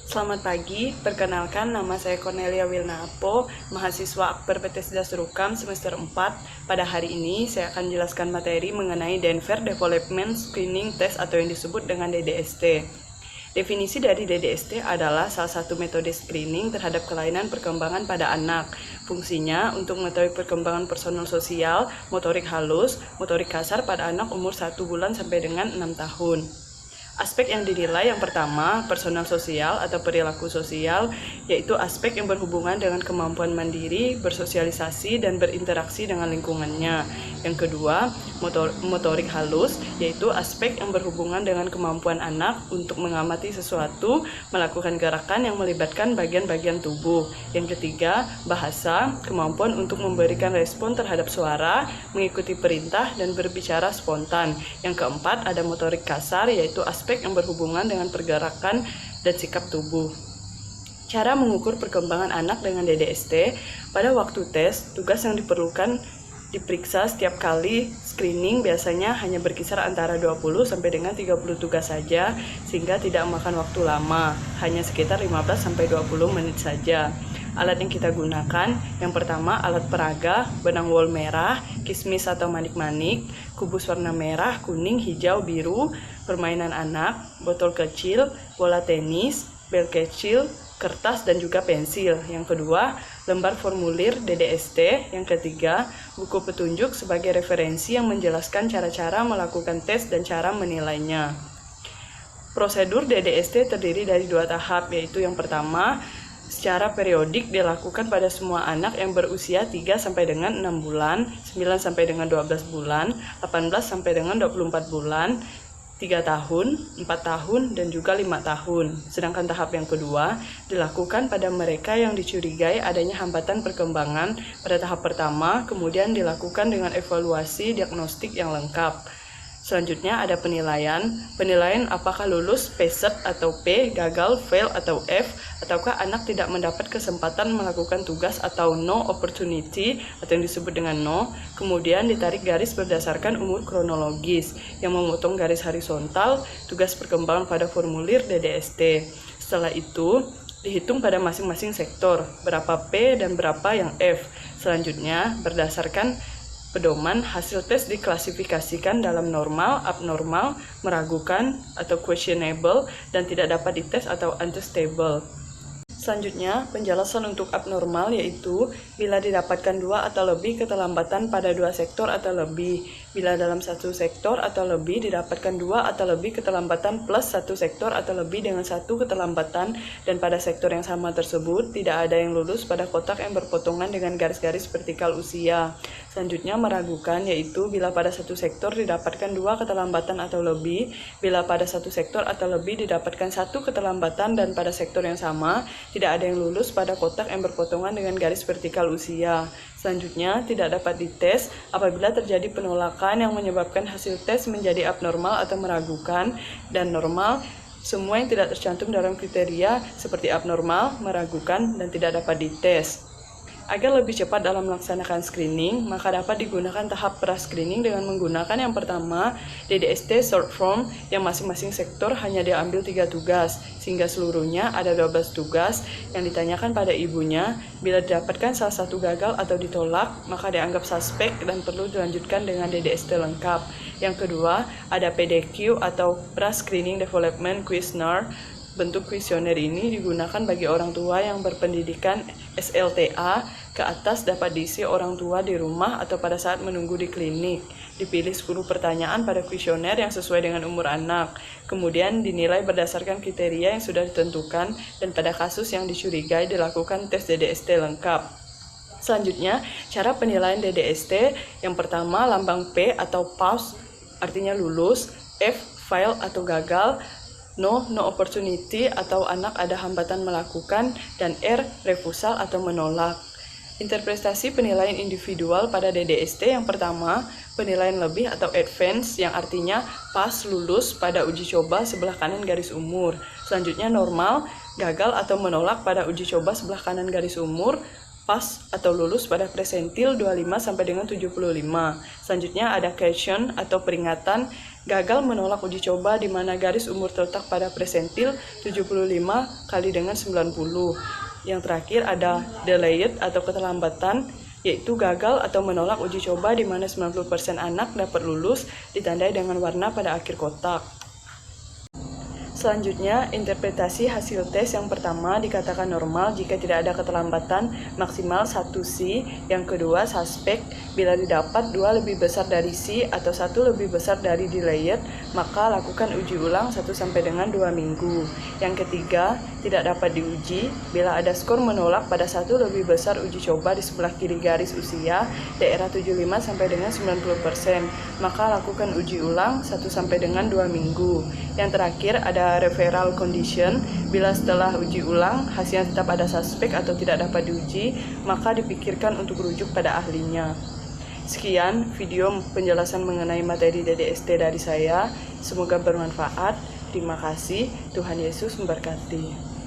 Selamat pagi, perkenalkan nama saya Cornelia Wilnaapo, mahasiswa Akper PT Sedas Rukam semester 4. Pada hari ini saya akan jelaskan materi mengenai Denver Development Screening Test atau yang disebut dengan DDST. Definisi dari DDST adalah salah satu metode screening terhadap kelainan perkembangan pada anak. Fungsinya untuk mengetahui perkembangan personal sosial, motorik halus, motorik kasar pada anak umur 1 bulan sampai dengan 6 tahun. Aspek yang dinilai yang pertama, personal sosial atau perilaku sosial, yaitu aspek yang berhubungan dengan kemampuan mandiri, bersosialisasi, dan berinteraksi dengan lingkungannya. Yang kedua, motorik halus, yaitu aspek yang berhubungan dengan kemampuan anak untuk mengamati sesuatu, melakukan gerakan yang melibatkan bagian-bagian tubuh. Yang ketiga, bahasa, kemampuan untuk memberikan respon terhadap suara, mengikuti perintah, dan berbicara spontan. Yang keempat, ada motorik kasar, yaitu aspek yang berhubungan dengan pergerakan dan sikap tubuh. Cara mengukur perkembangan anak dengan DDST, pada waktu tes, tugas yang diperlukan diperiksa setiap kali screening biasanya hanya berkisar antara 20 sampai dengan 30 tugas saja, sehingga tidak makan waktu lama, hanya sekitar 15 sampai 20 menit saja. Alat yang kita gunakan, yang pertama alat peraga, benang wol merah, kismis atau manik-manik, kubus warna merah, kuning, hijau, biru, permainan anak, botol kecil, bola tenis, bel kecil, kertas, dan juga pensil. Yang kedua, lembar formulir DDST. Yang ketiga, buku petunjuk sebagai referensi yang menjelaskan cara-cara melakukan tes dan cara menilainya. Prosedur DDST terdiri dari 2 tahap, yaitu yang pertama, secara periodik dilakukan pada semua anak yang berusia 3 sampai dengan 6 bulan, 9 sampai dengan 12 bulan, 18 sampai dengan 24 bulan, 3 tahun, 4 tahun, dan juga 5 tahun. Sedangkan tahap yang kedua dilakukan pada mereka yang dicurigai adanya hambatan perkembangan pada tahap pertama, kemudian dilakukan dengan evaluasi diagnostik yang lengkap. Selanjutnya ada penilaian apakah lulus PSET atau P, gagal, fail atau F, ataukah anak tidak mendapat kesempatan melakukan tugas atau no opportunity atau yang disebut dengan no. Kemudian ditarik garis berdasarkan umur kronologis yang memotong garis horizontal tugas perkembangan pada formulir DDST. Setelah itu dihitung pada masing-masing sektor berapa P dan berapa yang F. Selanjutnya berdasarkan pedoman, hasil tes diklasifikasikan dalam normal, abnormal, meragukan, atau questionable, dan tidak dapat dites atau unstable. Selanjutnya, penjelasan untuk abnormal yaitu bila didapatkan 2 atau lebih keterlambatan pada 2 sektor atau lebih. Bila dalam 1 sektor atau lebih didapatkan 2 atau lebih keterlambatan plus 1 sektor atau lebih dengan 1 keterlambatan, dan pada sektor yang sama tersebut tidak ada yang lulus pada kotak yang berpotongan dengan garis-garis vertikal usia. Selanjutnya, meragukan yaitu bila pada 1 sektor didapatkan 2 keterlambatan atau lebih, bila pada 1 sektor atau lebih didapatkan 1 keterlambatan, dan pada sektor yang sama tidak ada yang lulus pada kotak yang berpotongan dengan garis vertikal usia. Selanjutnya, tidak dapat dites apabila terjadi penolakan yang menyebabkan hasil tes menjadi abnormal atau meragukan, dan normal semua yang tidak tercantum dalam kriteria seperti abnormal, meragukan, dan tidak dapat dites. Agar lebih cepat dalam melaksanakan screening, maka dapat digunakan tahap pra-screening dengan menggunakan yang pertama, DDST short form yang masing-masing sektor hanya diambil 3 tugas, sehingga seluruhnya ada 12 tugas yang ditanyakan pada ibunya. Bila didapatkan salah satu gagal atau ditolak, maka dianggap suspek dan perlu dilanjutkan dengan DDST lengkap. Yang kedua, ada PDQ atau Pra-Screening Development Questionnaire. Bentuk kuesioner ini digunakan bagi orang tua yang berpendidikan SLTA ke atas, dapat diisi orang tua di rumah atau pada saat menunggu di klinik. Dipilih 10 pertanyaan pada kuesioner yang sesuai dengan umur anak. Kemudian dinilai berdasarkan kriteria yang sudah ditentukan, dan pada kasus yang dicurigai dilakukan tes DDST lengkap. Selanjutnya, cara penilaian DDST. Yang pertama, lambang P atau pass artinya lulus, F fail atau gagal, no opportunity atau anak ada hambatan melakukan, dan R refusal atau menolak. Interpretasi penilaian individual pada DDST. Yang pertama, penilaian lebih atau advance yang artinya pas lulus pada uji coba sebelah kanan garis umur. Selanjutnya normal, gagal atau menolak pada uji coba sebelah kanan garis umur. Pas atau lulus pada presentil 25 sampai dengan 75. Selanjutnya ada caution atau peringatan Gagal menolak uji coba di mana garis umur terletak pada persentil 75 kali dengan 90. Yang terakhir ada delayed atau keterlambatan, yaitu gagal atau menolak uji coba di mana 90% anak dapat lulus ditandai dengan warna pada akhir kotak. Selanjutnya, interpretasi hasil tes yang pertama dikatakan normal jika tidak ada keterlambatan maksimal 1C. Yang kedua, suspek bila didapat 2 lebih besar dari C atau 1 lebih besar dari delayed, maka lakukan uji ulang 1 sampai dengan 2 minggu. Yang ketiga, tidak dapat diuji bila ada skor menolak pada 1 lebih besar uji coba di sebelah kiri garis usia daerah 75 sampai dengan 90%, maka lakukan uji ulang 1 sampai dengan 2 minggu. Yang terakhir ada referral condition, bila setelah uji ulang hasilnya tetap ada suspek atau tidak dapat diuji, maka dipikirkan untuk rujuk pada ahlinya. Sekian video penjelasan mengenai materi DDST dari saya, semoga bermanfaat. Terima kasih, Tuhan Yesus memberkati.